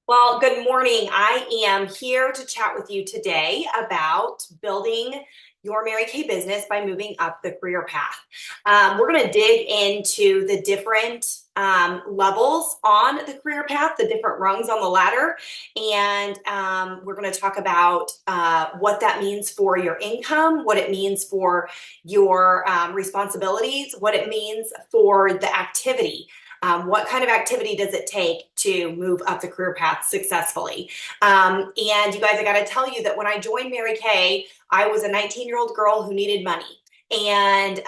Well, good morning. I am here to chat with you today about building your Mary Kay business by moving up the career path. We're going to dig into the different levels on the career path, the different rungs on the ladder, and we're going to talk about what that means for your income, what it means for your responsibilities, what it means for the activity. What kind of activity does it take to move up the career path successfully? And you guys, I got to tell you that when I joined Mary Kay, I was a 19-year-old girl who needed money. And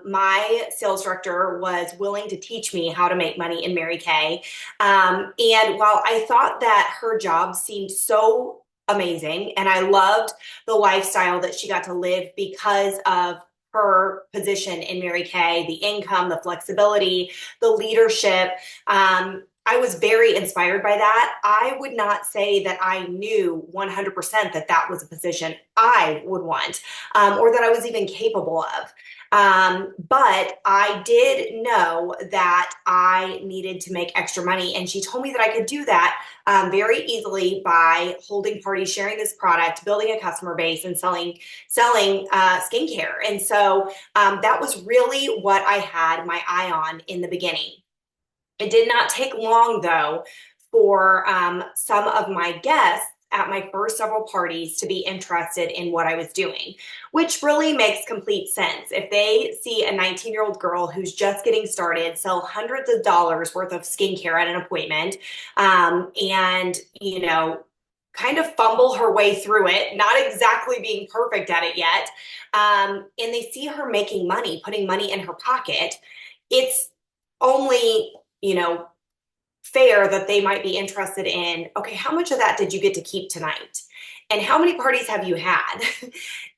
my sales director was willing to teach me how to make money in Mary Kay. And while I thought that her job seemed so amazing and I loved the lifestyle that she got to live because of her position in Mary Kay, the income, the flexibility, the leadership. I was very inspired by that. I would not say that I knew 100% that that was a position I would want or that I was even capable of. But I did know that I needed to make extra money. And she told me that I could do that very easily by holding parties, sharing this product, building a customer base, and selling skincare. And so that was really what I had my eye on in the beginning. It did not take long, though, for some of my guests at my first several parties to be interested in what I was doing, which really makes complete sense. If they see a 19-year-old girl who's just getting started sell hundreds of dollars worth of skincare at an appointment, and, kind of fumble her way through it, not exactly being perfect at it yet, and they see her making money, putting money in her pocket, it's only fair that they might be interested in, okay, how much of that did you get to keep tonight? And how many parties have you had?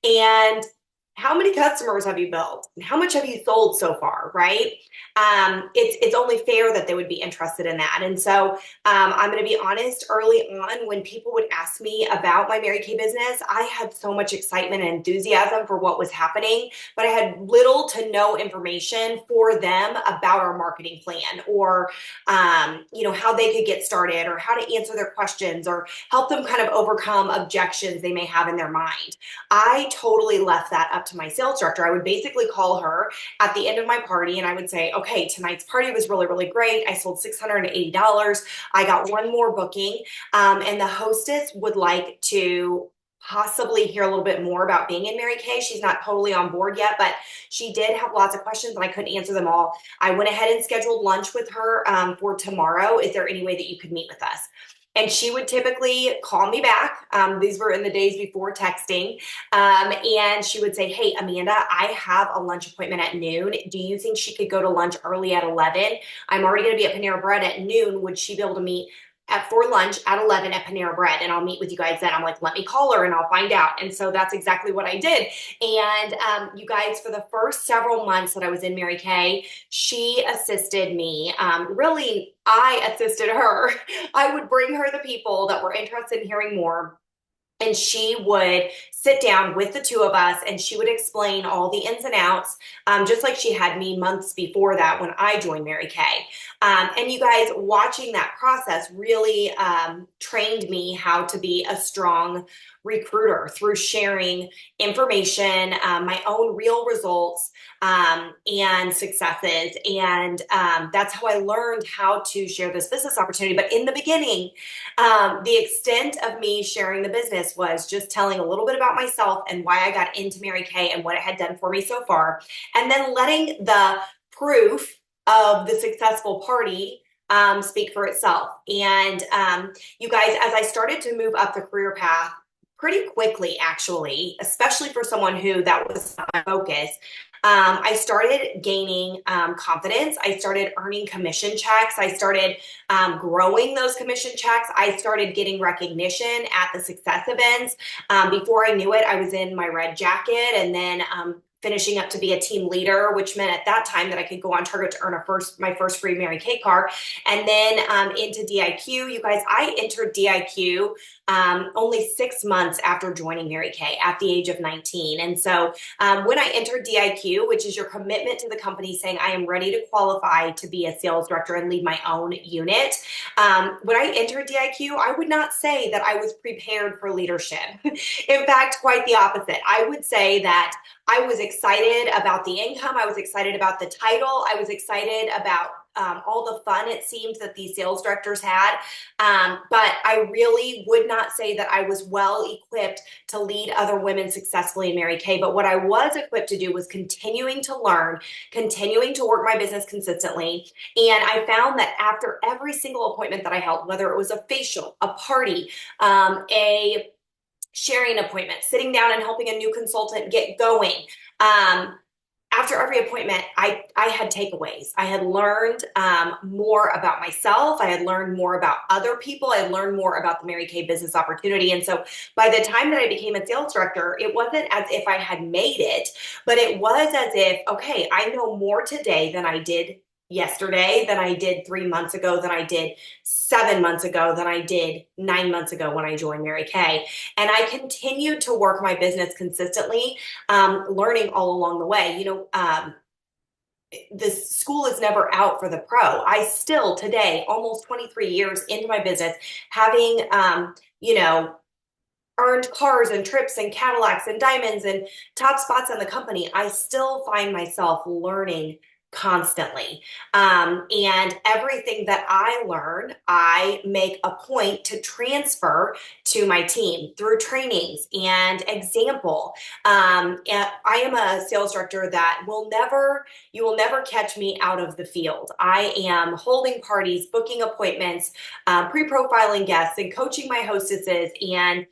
And how many customers have you built? And how much have you sold so far, right? It's only fair that they would be interested in that. And so I'm going to be honest, early on, when people would ask me about my Mary Kay business, I had so much excitement and enthusiasm for what was happening, but I had little to no information for them about our marketing plan or, how they could get started or how to answer their questions or help them kind of overcome objections they may have in their mind. I totally left that up to my sales director. I would basically call her at the end of my party and I would say, okay, tonight's party was really, really great. I sold $680. I got one more booking. And the hostess would like to possibly hear a little bit more about being in Mary Kay. She's not totally on board yet, but she did have lots of questions and I couldn't answer them all. I went ahead and scheduled lunch with her for tomorrow. Is there any way that you could meet with us? And she would typically call me back. These were in the days before texting. And she would say, hey, Amanda, I have a lunch appointment at noon. Do you think she could go to lunch early at 11? I'm already going to be at Panera Bread at noon. Would she be able to meet for lunch at 11 at Panera Bread? And I'll meet with you guys then. I'm like, let me call her and I'll find out. And so that's exactly what I did. And you guys, for the first several months that I was in Mary Kay, she assisted me. Really, I assisted her. I would bring her the people that were interested in hearing more. And she would sit down with the two of us and she would explain all the ins and outs, just like she had me months before that when I joined Mary Kay. And you guys, watching that process really trained me how to be a strong recruiter through sharing information, my own real results, and successes. And that's how I learned how to share this business opportunity. But in the beginning, the extent of me sharing the business was just telling a little bit about myself and why I got into Mary Kay and what it had done for me so far. And then letting the proof of the successful party speak for itself. And you guys, as I started to move up the career path, pretty quickly, actually, especially for someone who that was my focus, I started gaining confidence. I started earning commission checks. I started growing those commission checks. I started getting recognition at the success events. Before I knew it, I was in my red jacket and then finishing up to be a team leader, which meant at that time that I could go on Target to earn my first free Mary Kay card. And then into DIQ. You guys, I entered DIQ only 6 months after joining Mary Kay at the age of 19. And so when I entered DIQ, which is your commitment to the company saying I am ready to qualify to be a sales director and lead my own unit, when I entered DIQ, I would not say that I was prepared for leadership. In fact, quite the opposite. I would say that I was excited about the income. I was excited about the title. I was excited about all the fun it seemed that these sales directors had. But I really would not say that I was well equipped to lead other women successfully in Mary Kay. But what I was equipped to do was continuing to learn, continuing to work my business consistently. And I found that after every single appointment that I held, whether it was a facial, a party, a sharing appointment, sitting down and helping a new consultant get going, after every appointment, I had takeaways. I had learned more about myself. I had learned more about other people. I had learned more about the Mary Kay business opportunity. And so by the time that I became a sales director, it wasn't as if I had made it, but it was as if, okay, I know more today than I did yesterday, than I did 3 months ago, than I did 7 months ago, than I did 9 months ago when I joined Mary Kay. And I continued to work my business consistently, learning all along the way. The school is never out for the pro. I still today, almost 23 years into my business, having, earned cars and trips and Cadillacs and diamonds and top spots in the company, I still find myself learning constantly. And everything that I learn, I make a point to transfer to my team through trainings and example. And I am a sales director that you will never catch me out of the field. I am holding parties, booking appointments, pre-profiling guests and coaching my hostesses and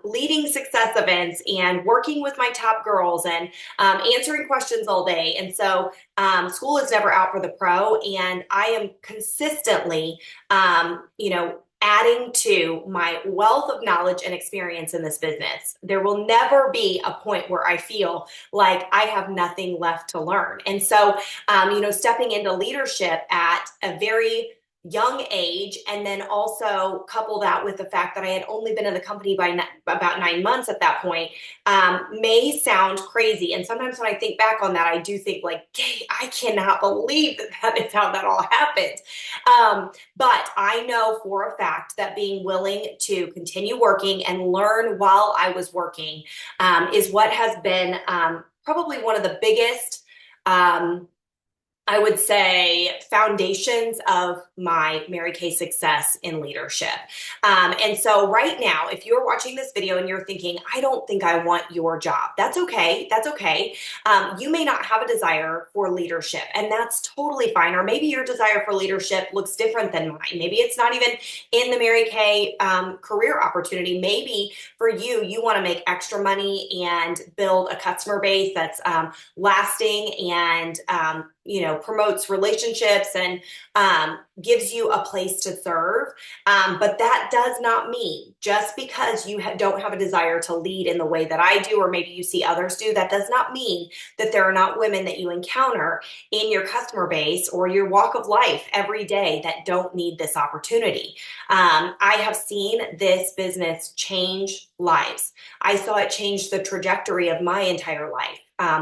leading success events and working with my top girls and answering questions all day. And so school is never out for the pro, and I am consistently, adding to my wealth of knowledge and experience in this business. There will never be a point where I feel like I have nothing left to learn. And so, stepping into leadership at a very young age, and then also couple that with the fact that I had only been in the company by about 9 months at that point, may sound crazy. And sometimes when I think back on that, I do think like, "Gay, I cannot believe that is how that all happened." But I know for a fact that being willing to continue working and learn while I was working is what has been probably one of the biggest I would say foundations of my Mary Kay success in leadership. And so right now, if you're watching this video and you're thinking, I don't think I want your job, that's okay. That's okay. You may not have a desire for leadership, and that's totally fine. Or maybe your desire for leadership looks different than mine. Maybe it's not even in the Mary Kay career opportunity. Maybe for you, you want to make extra money and build a customer base that's lasting and promotes relationships and gives you a place to serve. But that does not mean just because you don't have a desire to lead in the way that I do, or maybe you see others do, that does not mean that there are not women that you encounter in your customer base or your walk of life every day that don't need this opportunity. I have seen this business change lives. I saw it change the trajectory of my entire life.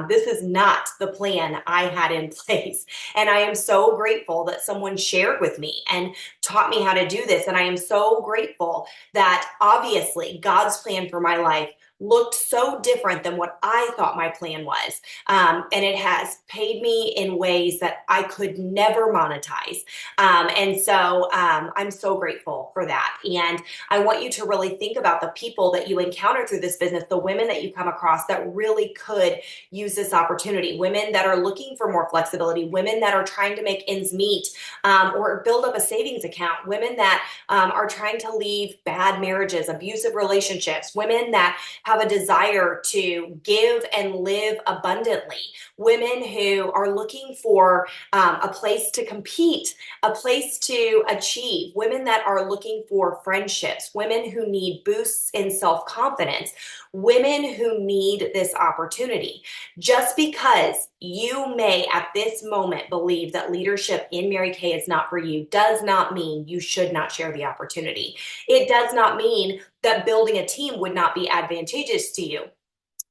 This is not the plan I had in place. And I am so grateful that someone shared with me and taught me how to do this. And I am so grateful that obviously God's plan for my life looked so different than what I thought my plan was. And it has paid me in ways that I could never monetize. And so I'm so grateful for that. And I want you to really think about the people that you encounter through this business, the women that you come across that really could use this opportunity, women that are looking for more flexibility, women that are trying to make ends meet or build up a savings account, women that are trying to leave bad marriages, abusive relationships, women that have have a desire to give and live abundantly, women who are looking for a place to compete, a place to achieve, women that are looking for friendships, women who need boosts in self-confidence, women who need this opportunity. Just because you may at this moment believe that leadership in Mary Kay is not for you does not mean you should not share the opportunity. It does not mean that building a team would not be advantageous to you,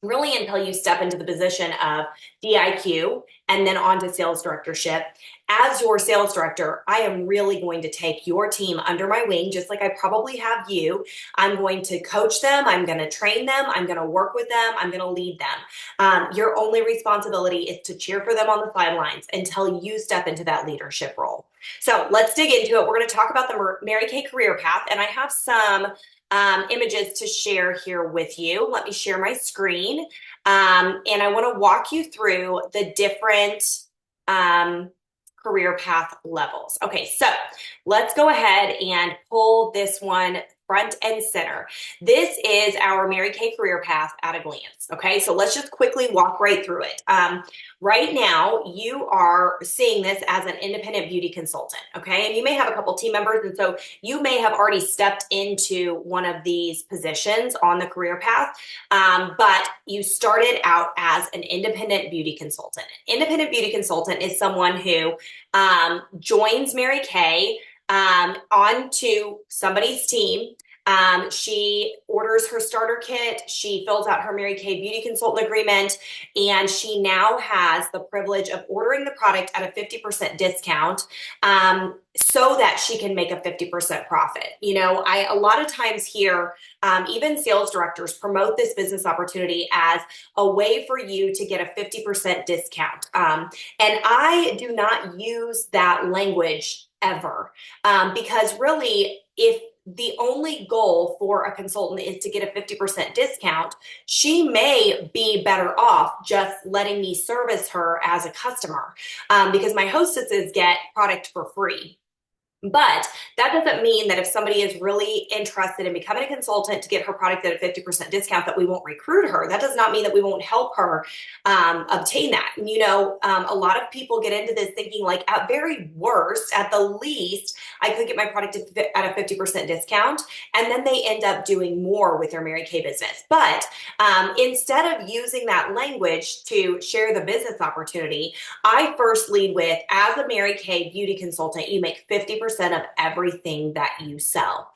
really, until you step into the position of DIQ and then on to sales directorship. As your sales director, I am really going to take your team under my wing, just like I probably have you. I'm going to coach them. I'm going to train them. I'm going to work with them. I'm going to lead them. Your only responsibility is to cheer for them on the sidelines until you step into that leadership role. So let's dig into it. We're going to talk about the Mary Kay career path, and I have some images to share here with you. Let me share my screen. And I want to walk you through the different career path levels. Okay, so let's go ahead and pull this one front and center. This is our Mary Kay career path at a glance. Okay, so let's just quickly walk right through it. Right now, you are seeing this as an independent beauty consultant. Okay, and you may have a couple team members, and so you may have already stepped into one of these positions on the career path, but you started out as an independent beauty consultant. Independent beauty consultant is someone who joins Mary Kay onto somebody's team. She orders her starter kit, she fills out her Mary Kay beauty consultant agreement, and she now has the privilege of ordering the product at a 50% discount so that she can make a 50% profit. You know, I a lot of times hear even sales directors promote this business opportunity as a way for you to get a 50% discount. And I do not use that language ever, because really, if the only goal for a consultant is to get a 50% discount, she may be better off just letting me service her as a customer, because my hostesses get product for free. But that doesn't mean that if somebody is really interested in becoming a consultant to get her product at a 50% discount, that we won't recruit her. That does not mean that we won't help her obtain that. And, you know, a lot of people get into this thinking like, at very worst, at the least, I could get my product at a 50% discount. And then they end up doing more with their Mary Kay business. But instead of using that language to share the business opportunity, I first lead with, as a Mary Kay beauty consultant, you make 50% of everything that you sell.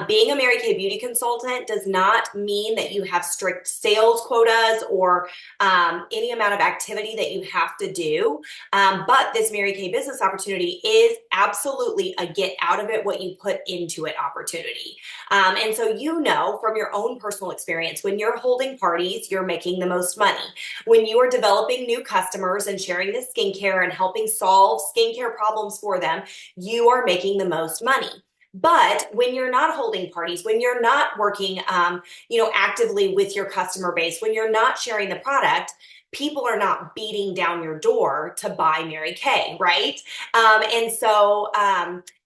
Being a Mary Kay beauty consultant does not mean that you have strict sales quotas or any amount of activity that you have to do. But this Mary Kay business opportunity is absolutely a get out of it what you put into it opportunity. And so, you know, from your own personal experience, when you're holding parties, you're making the most money. When you are developing new customers and sharing the skincare and helping solve skincare problems for them, you are making the most money. But when you're not holding parties, when you're not working, actively with your customer base, when you're not sharing the product, people are not beating down your door to buy Mary Kay, right?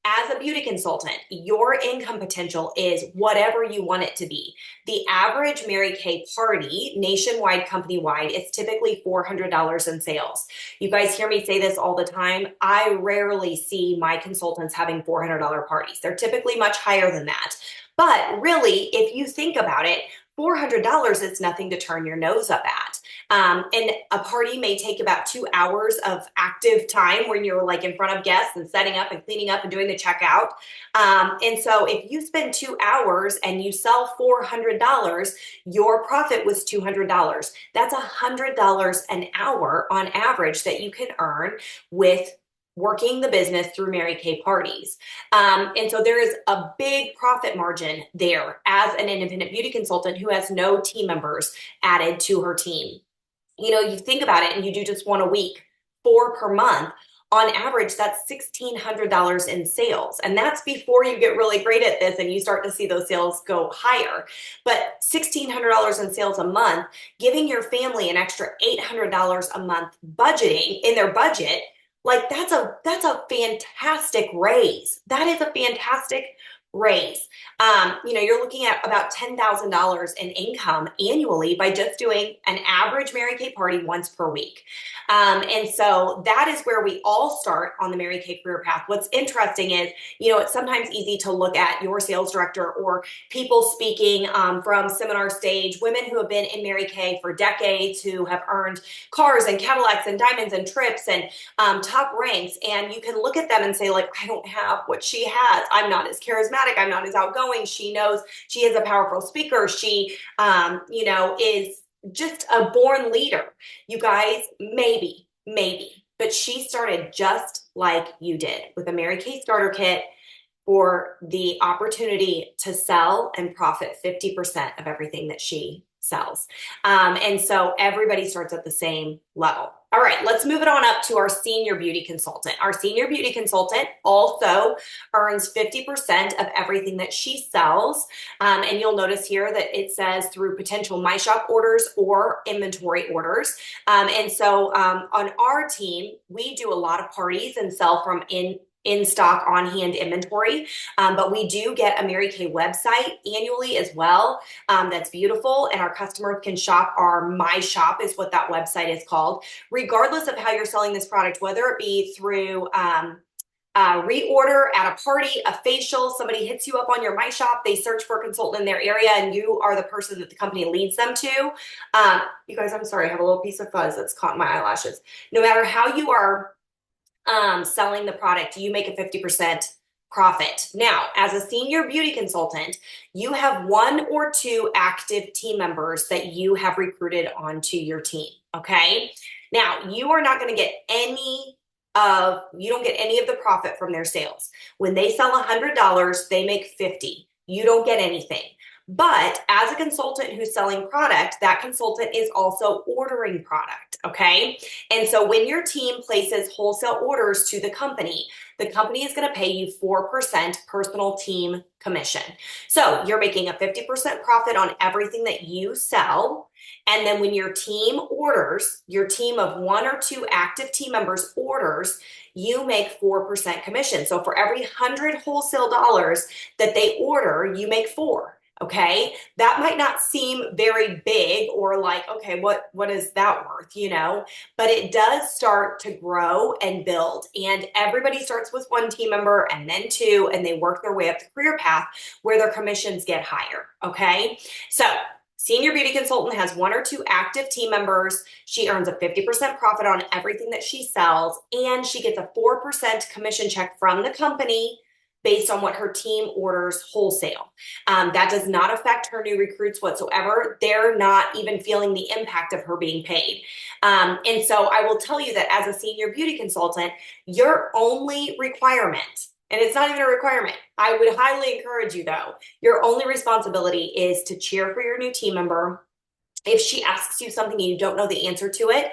As a beauty consultant, your income potential is whatever you want it to be. The average Mary Kay party, nationwide, company-wide, is typically $400 in sales. You guys hear me say this all the time. I rarely see my consultants having $400 parties. They're typically much higher than that. But really, if you think about it, $400 is nothing to turn your nose up at. And a party may take about 2 hours of active time when you're like in front of guests and setting up and cleaning up and doing the checkout. And so if you spend 2 hours and you sell $400, your profit was $200. That's $100 an hour on average that you can earn with working the business through Mary Kay parties. And so there is a big profit margin there as an independent beauty consultant who has no team members added to her team. You know, you think about it and you do just one a week, 4 per month. On average, that's $1,600 in sales. And that's before you get really great at this and you start to see those sales go higher. But $1,600 in sales a month, giving your family an extra $800 a month budgeting in their budget, like that's a fantastic raise. That is a fantastic raise. You're looking at about $10,000 in income annually by just doing an average Mary Kay party once per week. And so that is where we all start on the Mary Kay career path. What's interesting is, it's sometimes easy to look at your sales director or people speaking from seminar stage, women who have been in Mary Kay for decades, who have earned cars and Cadillacs and diamonds and trips and top ranks. And you can look at them and say, like, I don't have what she has. I'm not as charismatic. I'm not as outgoing. She knows she is a powerful speaker. She, is just a born leader. You guys, maybe, but she started just like you did with a Mary Kay starter kit for the opportunity to sell and profit 50% of everything that she sells. And so everybody starts at the same level. All right, let's move it on up to our senior beauty consultant. Our senior beauty consultant also earns 50% of everything that she sells. And you'll notice here that it says through potential My Shop orders or inventory orders. And so on our team, we do a lot of parties and sell from in stock on hand inventory. But we do get a Mary Kay website annually as well. That's beautiful. And our customers can shop. Our My Shop is what that website is called. Regardless of how you're selling this product, whether it be through reorder at a party, a facial, somebody hits you up on your My Shop, they search for a consultant in their area, and you are the person that the company leads them to. You guys, I'm sorry, I have a little piece of fuzz that's caught in my eyelashes. No matter how you are selling the product, you make a 50% profit. Now, as a senior beauty consultant, you have one or two active team members that you have recruited onto your team. Okay. Now, you are not going to get you don't get any of the profit from their sales. When they sell $100, they make 50. You don't get anything. But as a consultant who's selling product, that consultant is also ordering product, okay? And so when your team places wholesale orders to the company is going to pay you 4% personal team commission. So you're making a 50% profit on everything that you sell. And then when your team orders, your team of one or two active team members orders, you make 4% commission. So for every 100 wholesale dollars that they order, you make 4. Okay, that might not seem very big or like, okay, what is that worth, but it does start to grow and build. And everybody starts with one team member and then two, and they work their way up the career path where their commissions get higher. Okay, so senior beauty consultant has one or two active team members. She earns a 50% profit on everything that she sells, and she gets a 4% commission check from the company based on what her team orders wholesale. That does not affect her new recruits whatsoever. They're not even feeling the impact of her being paid. And so I will tell you that as a senior beauty consultant, your only requirement, and it's not even a requirement, I would highly encourage you though, your only responsibility is to cheer for your new team member. If she asks you something and you don't know the answer to it,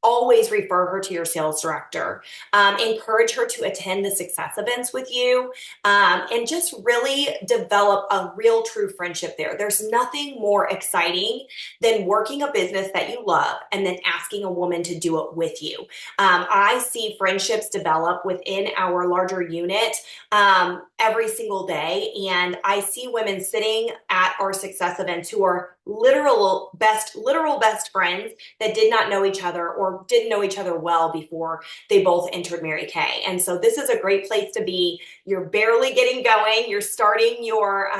always refer her to your sales director. Encourage her to attend the success events with you, and just really develop a real true friendship there. There's nothing more exciting than working a business that you love and then asking a woman to do it with you. I see friendships develop within our larger unit every single day, and I see women sitting at our success events who are literal best friends that did not know each other or didn't know each other well before they both entered Mary Kay. And so this is a great place to be. You're barely getting going. You're starting your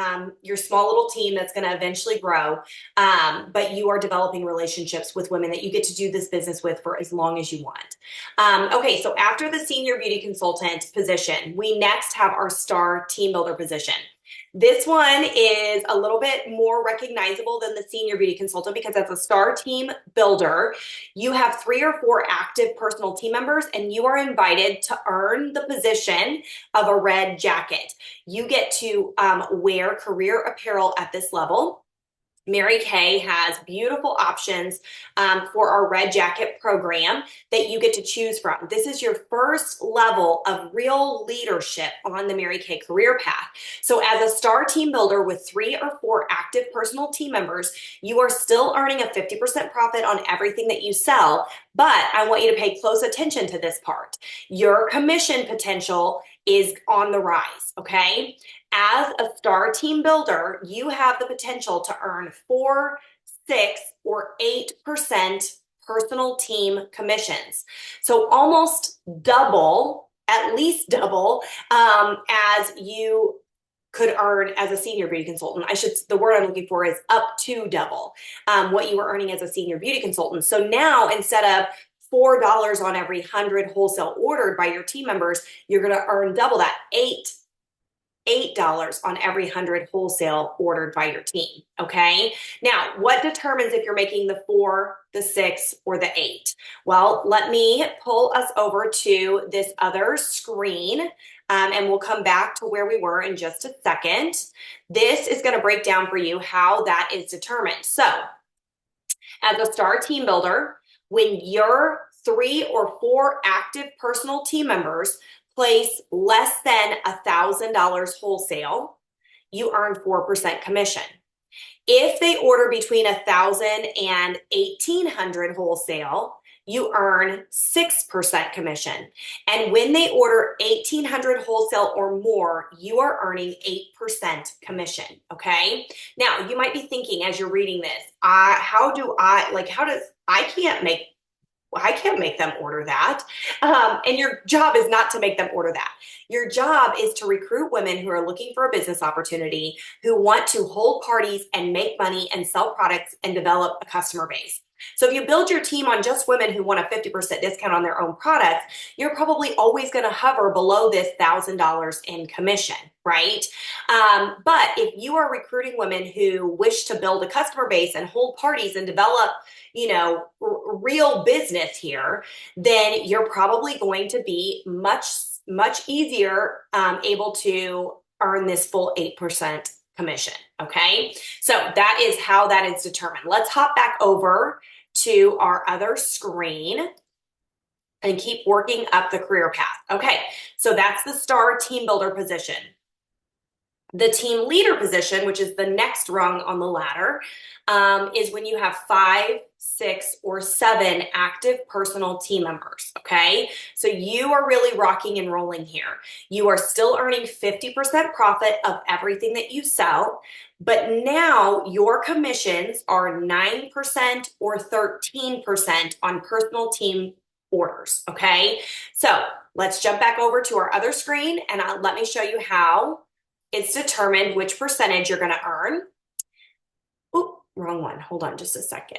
small little team that's going to eventually grow. But you are developing relationships with women that you get to do this business with for as long as you want. Okay, so after the senior beauty consultant position, we next have our star team builder position. This one is a little bit more recognizable than the senior beauty consultant because as a star team builder, you have 3 or 4 active personal team members and you are invited to earn the position of a red jacket. You get to wear career apparel at this level. Mary Kay has beautiful options for our Red Jacket program that you get to choose from. This is your first level of real leadership on the Mary Kay career path. So as a star team builder with 3 or 4 active personal team members, you are still earning a 50% profit on everything that you sell. But I want you to pay close attention to this part. Your commission potential is on the rise, okay? As a star team builder, you have the potential to earn 4, 6, or 8% personal team commissions. So almost double, at least double, as you could earn as a senior beauty consultant. The word I'm looking for is up to double what you were earning as a senior beauty consultant. So now instead of $4 on every 100 wholesale ordered by your team members, you're going to earn double that, $8 on every 100 wholesale ordered by your team. Okay. Now, what determines if you're making the 4, the 6, or the 8? Well, let me pull us over to this other screen. And we'll come back to where we were in just a second. This is going to break down for you how that is determined. So, as a star team builder, when your 3 or 4 active personal team members place less than $1,000 wholesale, you earn 4% commission. If they order between 1,000 and 1,800 wholesale, you earn 6% commission. And when they order 1,800 wholesale or more, you are earning 8% commission. Okay. Now you might be thinking as you're reading this, I can't make them order that. And your job is not to make them order that. Your job is to recruit women who are looking for a business opportunity, who want to hold parties and make money and sell products and develop a customer base. So if you build your team on just women who want a 50% discount on their own products, you're probably always going to hover below this $1,000 in commission, right? But if you are recruiting women who wish to build a customer base and hold parties and develop, real business here, then you're probably going to be much easier able to earn this full 8% commission. Okay, so that is how that is determined. Let's hop back over to our other screen and keep working up the career path. Okay, so that's the star team builder position. The team leader position, which is the next rung on the ladder, is when you have 5, 6, or 7 active personal team members, okay? So you are really rocking and rolling here. You are still earning 50% profit of everything that you sell, but now your commissions are 9% or 13% on personal team orders, okay? So let's jump back over to our other screen and let me show you how it's determined which percentage you're going to earn. Oop, wrong one. Hold on just a second.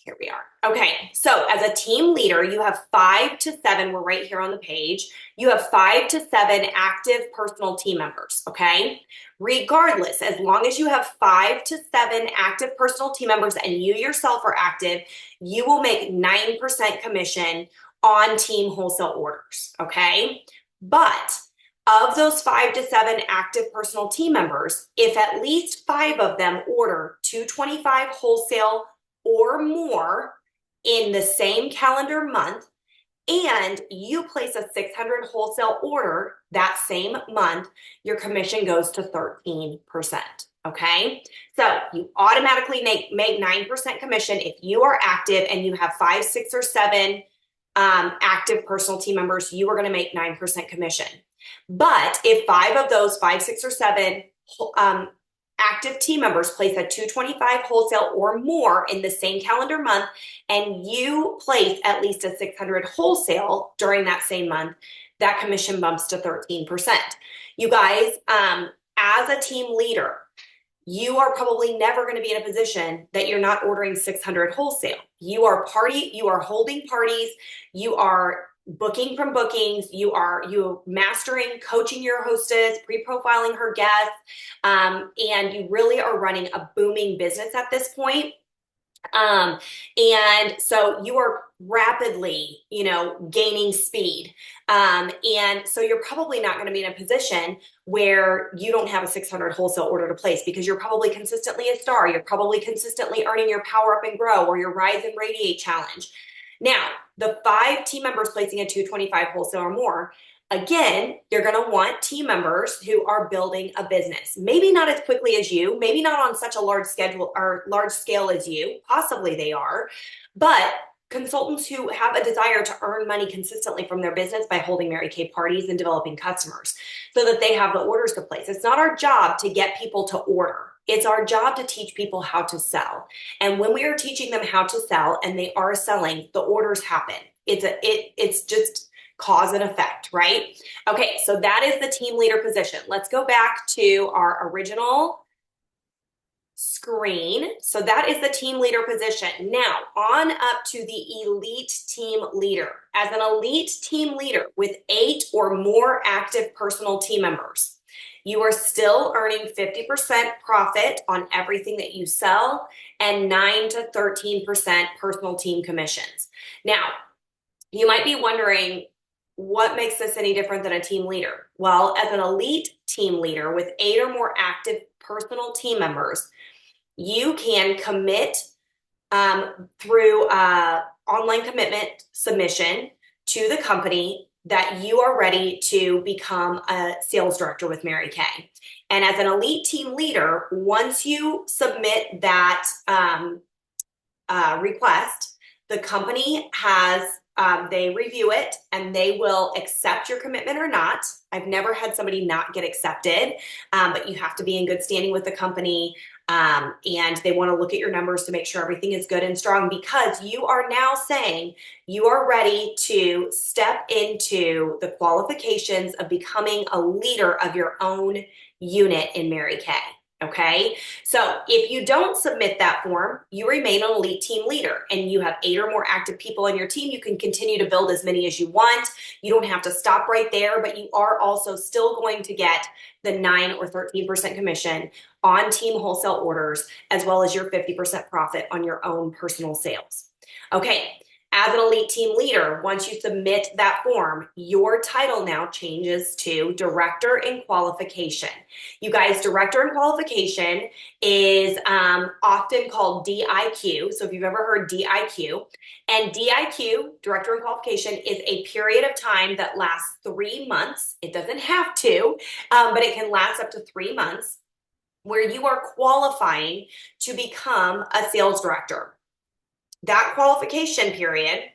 Here we are. Okay, so as a team leader, you have 5 to 7. We're right here on the page. You have 5 to 7 active personal team members, okay? Regardless, as long as you have 5 to 7 active personal team members and you yourself are active, you will make 9% commission on team wholesale orders, okay? But of those 5 to 7 active personal team members, if at least 5 of them order 225 wholesale or more in the same calendar month, and you place a 600 wholesale order that same month, your commission goes to 13%. Okay, so you automatically make 9% commission if you are active and you have 5, 6, or 7 active personal team members. You are going to make 9% commission. But if 5 of those 5, 6, or 7 active team members place a 225 wholesale or more in the same calendar month, and you place at least a 600 wholesale during that same month, that commission bumps to 13%. You guys, as a team leader, you are probably never going to be in a position that you're not ordering 600 wholesale. You are holding parties, you are booking from bookings, you mastering, coaching your hostess, pre-profiling her guests, and you really are running a booming business at this point. And so you are rapidly, gaining speed. And so you're probably not going to be in a position where you don't have a 600 wholesale order to place because you're probably consistently a star. You're probably consistently earning your Power Up and Grow or your Rise and Radiate challenge. Now, the 5 team members placing a 225 wholesale or more, again, you're going to want team members who are building a business. Maybe not as quickly as you, maybe not on such a large scale as you, possibly they are, but consultants who have a desire to earn money consistently from their business by holding Mary Kay parties and developing customers so that they have the orders to place. It's not our job to get people to order. It's our job to teach people how to sell. And when we are teaching them how to sell and they are selling, the orders happen. It's just cause and effect, right? Okay, so that is the team leader position. Let's go back to our original screen. So that is the team leader position. Now, on up to the elite team leader. As an elite team leader with 8 or more active personal team members, you are still earning 50% profit on everything that you sell and 9 to 13% personal team commissions. Now, you might be wondering, what makes this any different than a team leader? Well, as an elite team leader with 8 or more active personal team members, you can commit through online commitment submission to the company that you are ready to become a sales director with Mary Kay. And as an elite team leader, once you submit that request, the company has they review it and they will accept your commitment or not. I've never had somebody not get accepted, but you have to be in good standing with the company. And they want to look at your numbers to make sure everything is good and strong, because you are now saying you are ready to step into the qualifications of becoming a leader of your own unit in Mary Kay. Okay, so if you don't submit that form, you remain an elite team leader and you have 8 or more active people on your team. You can continue to build as many as you want. You don't have to stop right there, but you are also still going to get the 9 or 13% commission on team wholesale orders, as well as your 50% profit on your own personal sales. Okay. As an elite team leader, once you submit that form, your title now changes to Director in Qualification. You guys, Director in Qualification is often called DIQ. So if you've ever heard DIQ, and DIQ, Director in Qualification, is a period of time that lasts 3 months. It doesn't have to, but it can last up to 3 months, where you are qualifying to become a sales director. That qualification period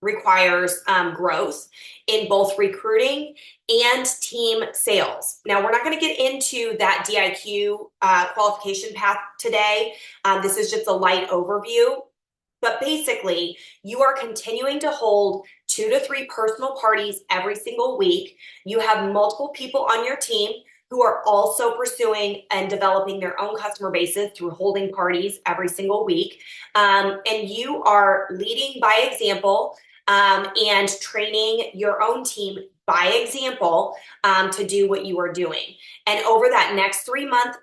requires growth in both recruiting and team sales. Now, we're not going to get into that DIQ qualification path today. This is just a light overview. But basically, you are continuing to hold 2 to 3 personal parties every single week. You have multiple people on your team who are also pursuing and developing their own customer bases through holding parties every single week. And you are leading by example and training your own team by example to do what you are doing. And over that next 3-month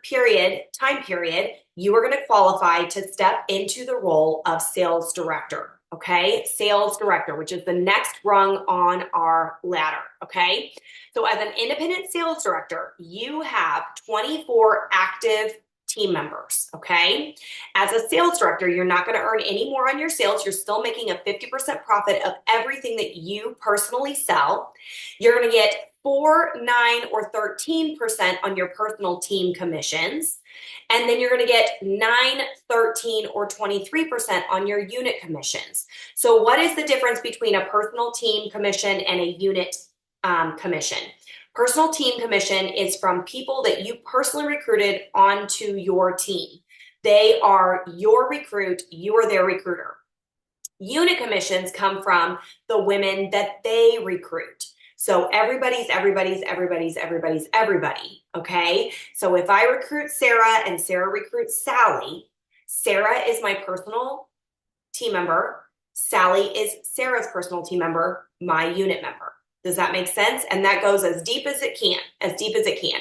time period, you are going to qualify to step into the role of sales director. Okay, sales director, which is the next rung on our ladder. Okay, so as an independent sales director, you have 24 active team members. Okay, as a sales director, you're not going to earn any more on your sales. You're still making a 50% profit of everything that you personally sell. You're going to get 4, 9, or 13% on your personal team commissions. And then you're going to get 9, 13, or 23% on your unit commissions. So what is the difference between a personal team commission and a unit commission? Personal team commission is from people that you personally recruited onto your team. They are your recruit, you are their recruiter. Unit commissions come from the women that they recruit. So everybody, okay? So if I recruit Sarah and Sarah recruits Sally, Sarah is my personal team member. Sally is Sarah's personal team member, my unit member. Does that make sense? And that goes as deep as it can.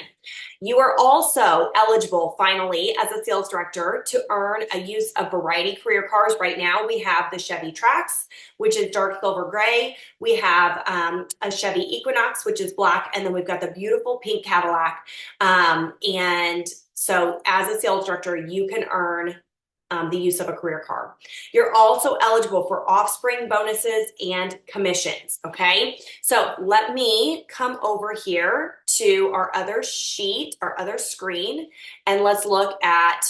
You are also eligible, finally, as a sales director to earn a use of variety career cars. Right now, we have the Chevy Trax, which is dark silver gray. We have a Chevy Equinox, which is black. And then we've got the beautiful pink Cadillac. And so as a sales director, you can earn the use of a career car. You're also eligible for offspring bonuses and commissions, okay? So let me come over here to our other sheet, our other screen, and let's look at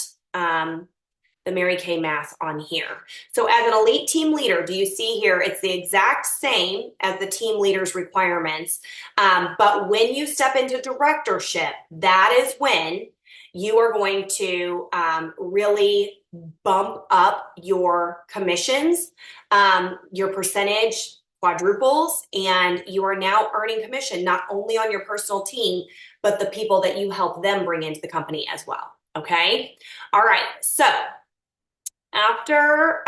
the Mary Kay math on here. So as an elite team leader, do you see here, it's the exact same as the team leader's requirements. But when you step into directorship, that is when you are going to really bump up your commissions, your percentage quadruples, and you are now earning commission not only on your personal team, but the people that you help them bring into the company as well. Okay. All right. So after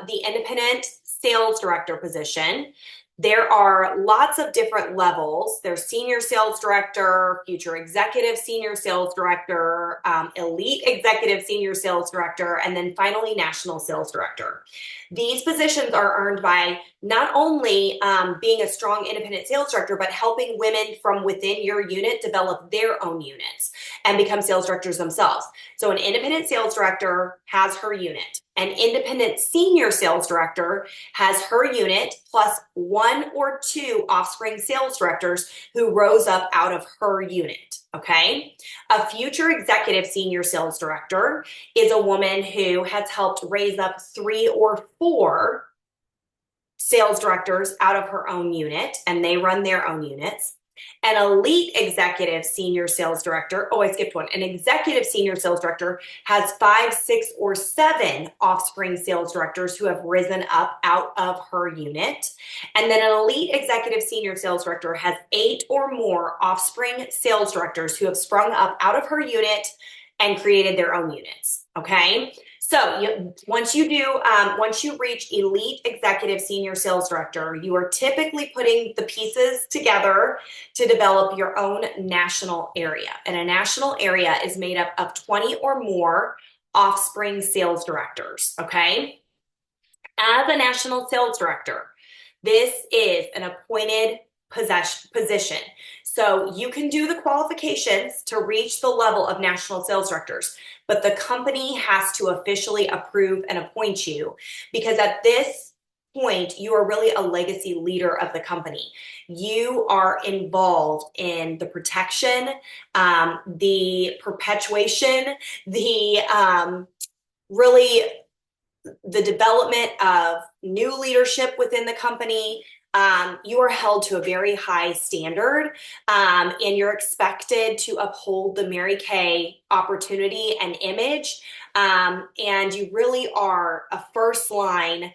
the independent sales director position, there are lots of different levels. There's senior sales director, future executive senior sales director, elite executive senior sales director, and then finally national sales director. These positions are earned by not only being a strong independent sales director, but helping women from within your unit develop their own units and become sales directors themselves. So an independent sales director has her unit. An independent senior sales director has her unit plus one or two offspring sales directors who rose up out of her unit. Okay. A future executive senior sales director is a woman who has helped raise up 3 or 4 sales directors out of her own unit, and they run their own units. An elite executive senior sales director, oh, I skipped one. An executive senior sales director has 5, 6, or 7 offspring sales directors who have risen up out of her unit. And then an elite executive senior sales director has 8 or more offspring sales directors who have sprung up out of her unit and created their own units. Okay. So once you reach elite executive senior sales director, you are typically putting the pieces together to develop your own national area. And a national area is made up of 20 or more offspring sales directors, okay? As a national sales director, this is an appointed position. So you can do the qualifications to reach the level of national sales directors, but the company has to officially approve and appoint you, because at this point, you are really a legacy leader of the company. You are involved in the protection, the perpetuation, really the development of new leadership within the company. You are held to a very high standard, and you're expected to uphold the Mary Kay opportunity and image. And you really are a first line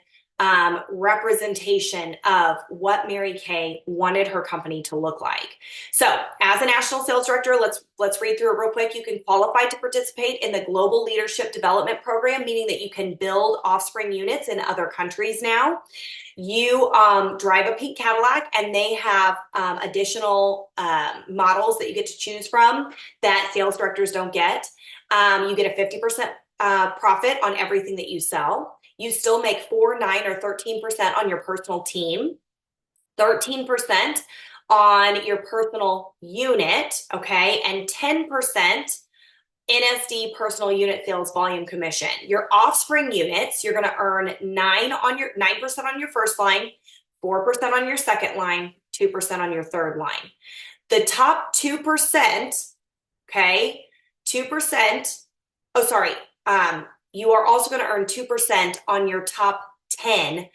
representation of what Mary Kay wanted her company to look like. So as a national sales director, let's read through it real quick. You can qualify to participate in the Global Leadership Development Program, meaning that you can build offspring units in other countries now. You drive a pink Cadillac, and they have additional models that you get to choose from that sales directors don't get. You get a 50% profit on everything that you sell. You still make 4, 9, or 13% on your personal team, 13% on your personal unit, okay, and 10% NSD personal unit sales volume commission. Your offspring units, you're going to earn 9% on your first line, 4% on your second line, 2% on your third line. The top 2%, okay, 2%, oh, sorry, you are also going to earn 2% on your top 10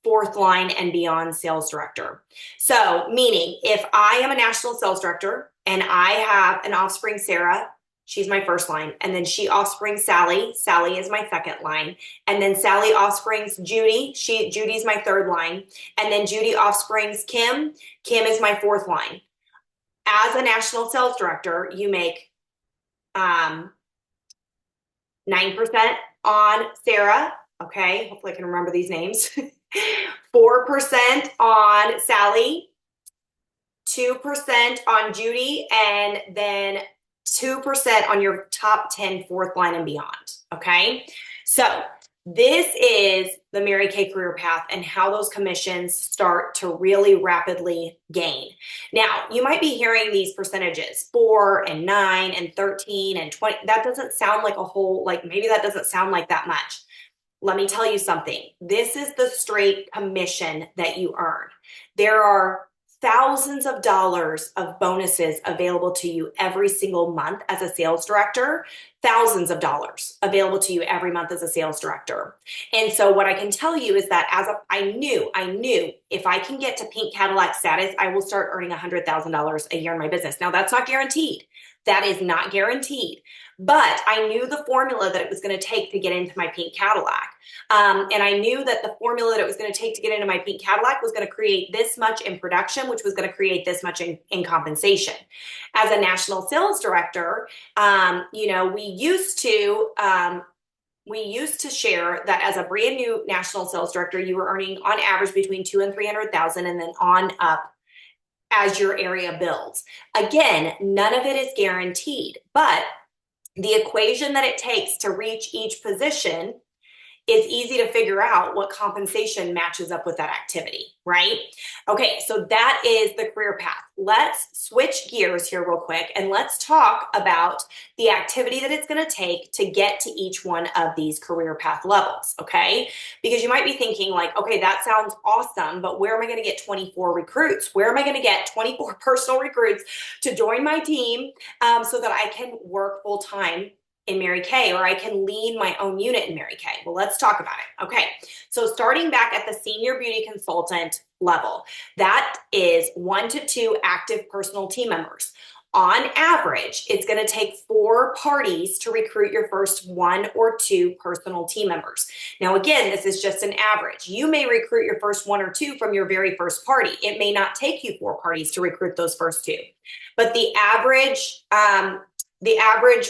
fourth line and beyond sales director. So meaning if I am a national sales director and I have an offspring Sarah, she's my first line, and then she offsprings Sally is my second line, and then Sally offsprings Judy, Judy's my third line, and then Judy offsprings Kim is my fourth line. As a national sales director, you make 9% on Sarah. Okay, hopefully I can remember these names. 4% on Sally, 2% on Judy, and then 2% on your top 10 fourth line and beyond. Okay, so this is the Mary Kay career path and how those commissions start to really rapidly gain. Now, you might be hearing these percentages 4 and 9 and 13 and 20. That doesn't sound like a whole, like maybe that doesn't sound like that much. Let me tell you something. This is the straight commission that you earn. There are thousands of dollars of bonuses available to you every single month as a sales director, thousands of dollars available to you every month as a sales director. And so what I can tell you is that I knew if I can get to pink Cadillac status, I will start earning $100,000 a year in my business. Now that's not guaranteed. That is not guaranteed. But I knew the formula that it was going to take to get into my pink Cadillac. And I knew that the formula that it was going to take to get into my pink Cadillac was going to create this much in production, which was going to create this much in compensation. As a national sales director, we used to share that as a brand new national sales director, you were earning on average between 200,000 and 300,000, and then on up as your area builds. Again, none of it is guaranteed, but the equation that it takes to reach each position is easy to figure out what compensation matches up with that activity, right? Okay, so that is the career path. Let's switch gears here real quick and let's talk about the activity that it's going to take to get to each one of these career path levels, okay? Because you might be thinking like, okay, that sounds awesome, but where am I going to get 24 recruits? Where am I going to get 24 personal recruits to join my team so that I can work full time in Mary Kay, or I can lead my own unit in Mary Kay? Well, let's talk about it. Okay, so starting back at the senior beauty consultant level, that is 1 to 2 active personal team members. On average, it's going to take 4 parties to recruit your first 1 or 2 personal team members. Now, again, this is just an average. You may recruit your first 1 or 2 from your very first party. It may not take you 4 parties to recruit those first 2, but the average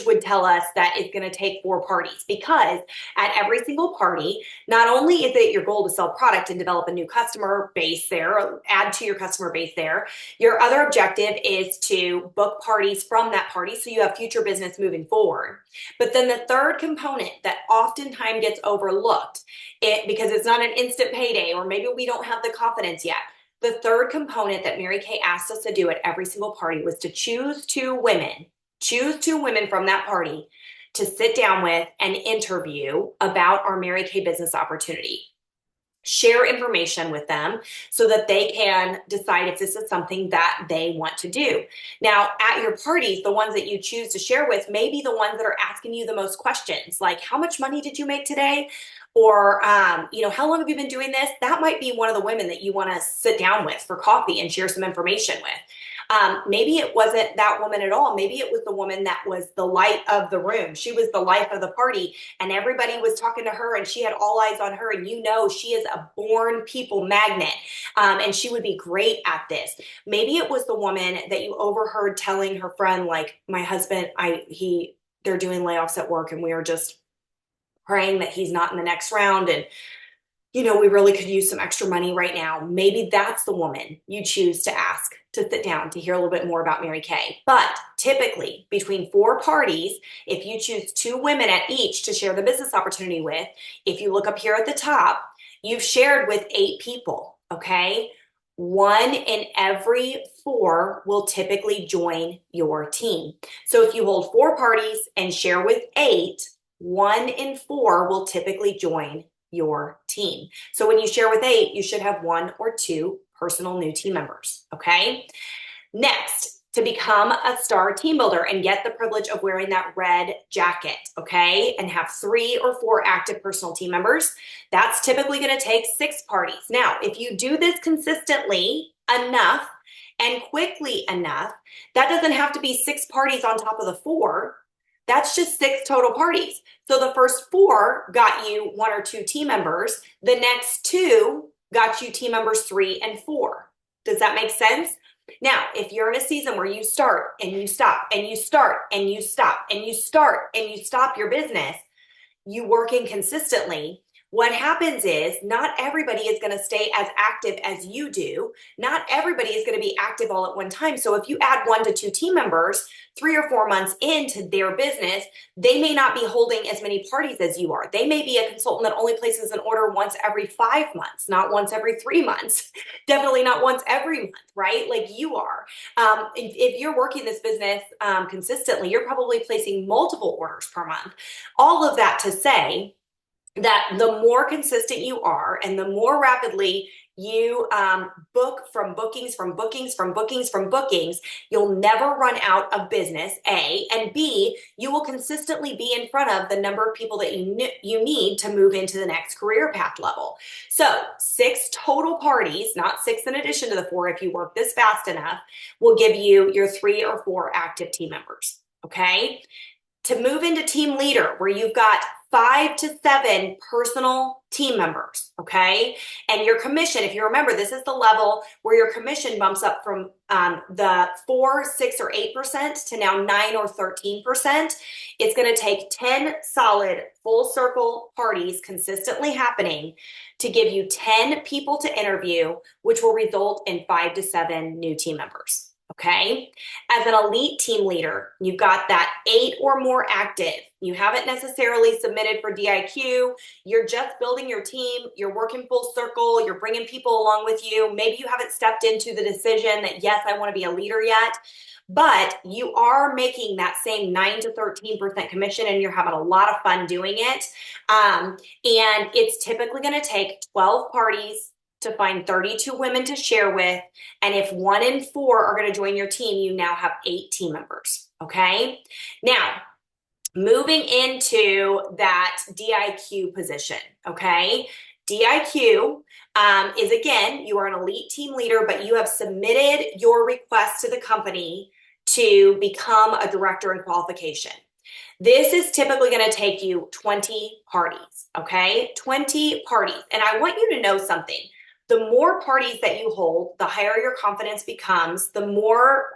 would tell us that it's going to take 4 parties, because at every single party, not only is it your goal to sell product and develop a new customer base there, or add to your customer base there, your other objective is to book parties from that party so you have future business moving forward. But then the third component that oftentimes gets overlooked, because it's not an instant payday, or maybe we don't have the confidence yet. The third component that Mary Kay asked us to do at every single party was to choose 2 women from that party to sit down with and interview about our Mary Kay business opportunity. Share information with them so that they can decide if this is something that they want to do. Now, at your parties, the ones that you choose to share with may be the ones that are asking you the most questions, like how much money did you make today? Or, how long have you been doing this? That might be one of the women that you want to sit down with for coffee and share some information with. Maybe it wasn't that woman at all. Maybe it was the woman that was the light of the room. She was the life of the party, and everybody was talking to her, and she had all eyes on her. And she is a born people magnet, and she would be great at this. Maybe it was the woman that you overheard telling her friend, like, my husband, they're doing layoffs at work, and we are just praying that he's not in the next round. And we really could use some extra money right now. Maybe that's the woman you choose to ask to sit down to hear a little bit more about Mary Kay. But typically, between 4 parties, if you choose 2 women at each to share the business opportunity with, if you look up here at the top, you've shared with 8 people, okay? 1 in every 4 will typically join your team. So if you hold 4 parties and share with 8, 1 in 4 will typically join your team. So when you share with 8, you should have 1 or 2 personal new team members, okay? Next, to become a star team builder and get the privilege of wearing that red jacket, okay, and have 3 or 4 active personal team members, that's typically going to take 6 parties. Now, if you do this consistently enough and quickly enough, that doesn't have to be 6 parties on top of the 4. That's just 6 total parties. So the first 4 got you 1 or 2 team members. The next 2 got you team members 3 and 4. Does that make sense? Now, if you're in a season where you start and you stop and you start and you stop and you start and you stop your business, you working consistently, what happens is not everybody is going to stay as active as you do. Not everybody is going to be active all at one time. So if you add 1 to 2 team members 3 or 4 months into their business, they may not be holding as many parties as you are. They may be a consultant that only places an order once every 5 months, not once every 3 months, definitely not once every month, right? Like you are. If you're working this business consistently, you're probably placing multiple orders per month. All of that to say, that the more consistent you are and the more rapidly you book from bookings, from bookings, from bookings, from bookings, you'll never run out of business, A, and B, you will consistently be in front of the number of people that you need to move into the next career path level. So 6 total parties, not 6 in addition to the 4 if you work this fast enough, will give you your 3 or 4 active team members, okay? To move into team leader, where you've got 5 to 7 personal team members, okay? And your commission, if you remember, this is the level where your commission bumps up from the 4, 6, or 8% to now 9 or 13%. It's going to take 10 solid full circle parties consistently happening to give you 10 people to interview, which will result in 5 to 7 new team members. Okay. As an elite team leader, you've got that 8 or more active. You haven't necessarily submitted for DIQ. You're just building your team. You're working full circle. You're bringing people along with you. Maybe you haven't stepped into the decision that, yes, I want to be a leader yet, but you are making that same 9 to 13% commission and you're having a lot of fun doing it. And it's typically going to take 12 parties to find 32 women to share with. And if 1 in 4 are going to join your team, you now have 8 team members. Okay. Now, moving into that DIQ position. Okay. DIQ is, again, you are an elite team leader, but you have submitted your request to the company to become a director in qualification. This is typically going to take you 20 parties, okay? 20 parties. And I want you to know something. The more parties that you hold, the higher your confidence becomes, the more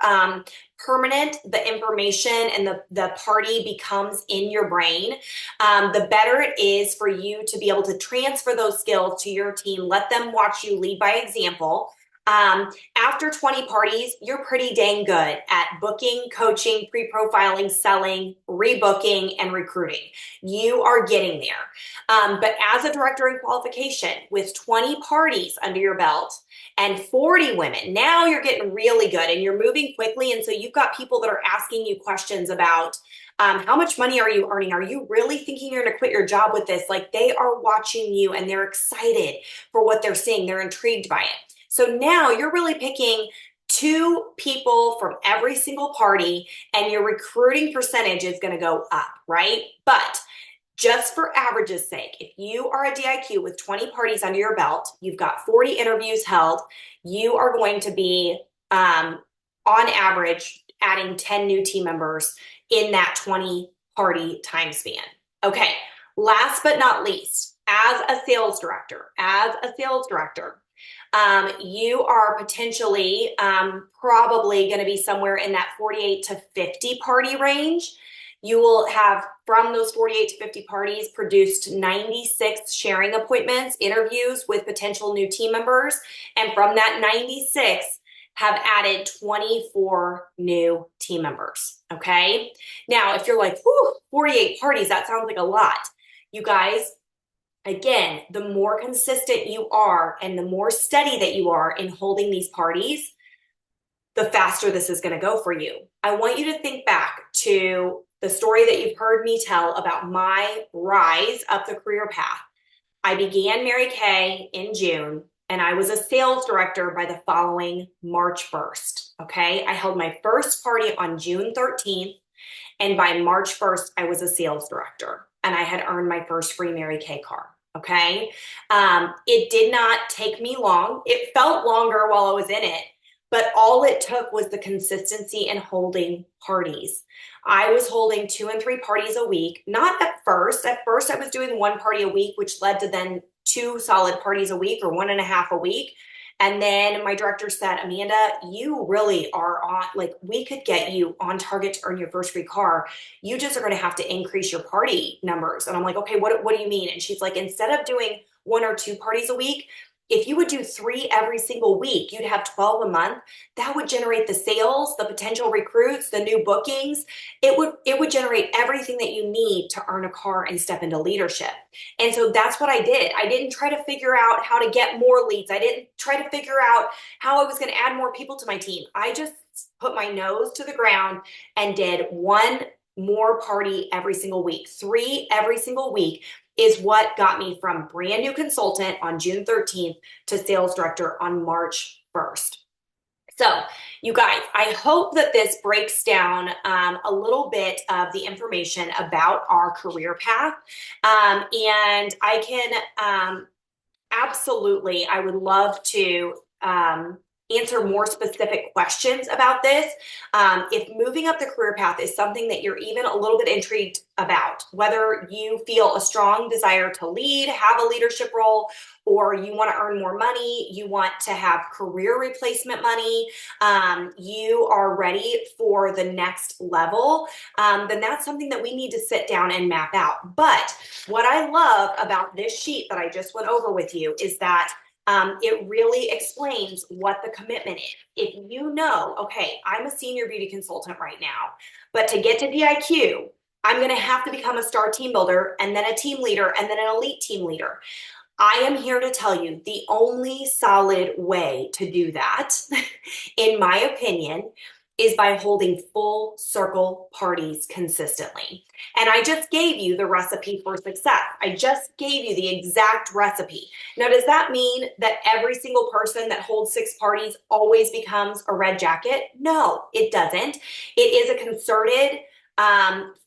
permanent the information and the party becomes in your brain, the better it is for you to be able to transfer those skills to your team, let them watch you lead by example. After 20 parties, you're pretty dang good at booking, coaching, pre-profiling, selling, rebooking, and recruiting. You are getting there. But as a director in qualification with 20 parties under your belt and 40 women, now you're getting really good and you're moving quickly. And so you've got people that are asking you questions about how much money are you earning? Are you really thinking you're going to quit your job with this? Like, they are watching you and they're excited for what they're seeing. They're intrigued by it. So now you're really picking 2 people from every single party and your recruiting percentage is going to go up, right? But just for average's sake, if you are a DIQ with 20 parties under your belt, you've got 40 interviews held, you are going to be, on average, adding 10 new team members in that 20 party time span. Okay, last but not least, as a sales director, you are potentially probably going to be somewhere in that 48 to 50 party range. You will have, from those 48 to 50 parties, produced 96 sharing appointments, interviews with potential new team members. And from that 96, have added 24 new team members. Okay. Now, if you're like, 48 parties, that sounds like a lot. You guys, again, the more consistent you are and the more steady that you are in holding these parties, the faster this is going to go for you. I want you to think back to the story that you've heard me tell about my rise up the career path. I began Mary Kay in June, and I was a sales director by the following March 1st. Okay. I held my first party on June 13th. And by March 1st, I was a sales director and I had earned my first free Mary Kay car. Okay. It did not take me long. It felt longer while I was in it, but all it took was the consistency in holding parties. I was holding 2 and 3 parties a week. Not at first. At first, I was doing 1 party a week, which led to then 2 solid parties a week or 1.5 a week. And then my director said, Amanda, you really are on, like, we could get you on target to earn your first free car. You just are going to have to increase your party numbers. And I'm like, okay, what do you mean? And she's like, instead of doing 1 or 2 parties a week, if you would do 3 every single week, you'd have 12 a month. That would generate the sales, the potential recruits, the new bookings. It would generate everything that you need to earn a car and step into leadership. And so that's what I did. I didn't try to figure out how to get more leads. I didn't try to figure out how I was going to add more people to my team. I just put my nose to the ground and did 1 more party every single week. 3 every single week is what got me from brand new consultant on June 13th to sales director on March 1st. So, you guys, I hope that this breaks down a little bit of the information about our career path. And I can absolutely, I would love to answer more specific questions about this. If moving up the career path is something that you're even a little bit intrigued about, whether you feel a strong desire to lead, have a leadership role, or you want to earn more money, you want to have career replacement money, you are ready for the next level, then that's something that we need to sit down and map out. But what I love about this sheet that I just went over with you is that it really explains what the commitment is. If you know, okay, I'm a senior beauty consultant right now, but to get to DIQ, I'm going to have to become a star team builder and then a team leader and then an elite team leader. I am here to tell you the only solid way to do that, in my opinion, is by holding full circle parties consistently. And I just gave you the recipe for success. I just gave you the exact recipe. Now, does that mean that every single person that holds 6 parties always becomes a red jacket? No, it doesn't. It is a concerted,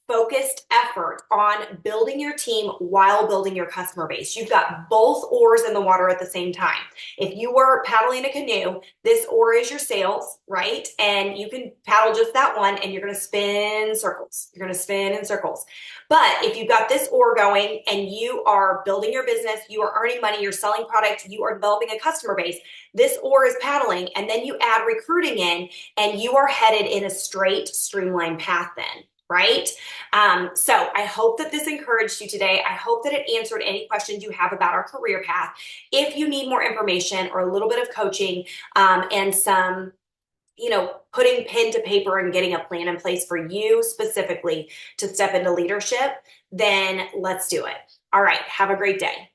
focused effort on building your team while building your customer base. You've got both oars in the water at the same time. If you were paddling a canoe, this oar is your sails, right? And you can paddle just that one and you're going to spin in circles. You're going to spin in circles. But if you've got this oar going and you are building your business, you are earning money, you're selling products, you are developing a customer base, this oar is paddling, and then you add recruiting in and you are headed in a straight, streamlined path then. Right? So I hope that this encouraged you today. I hope that it answered any questions you have about our career path. If you need more information or a little bit of coaching and some, putting pen to paper and getting a plan in place for you specifically to step into leadership, then let's do it. All right. Have a great day.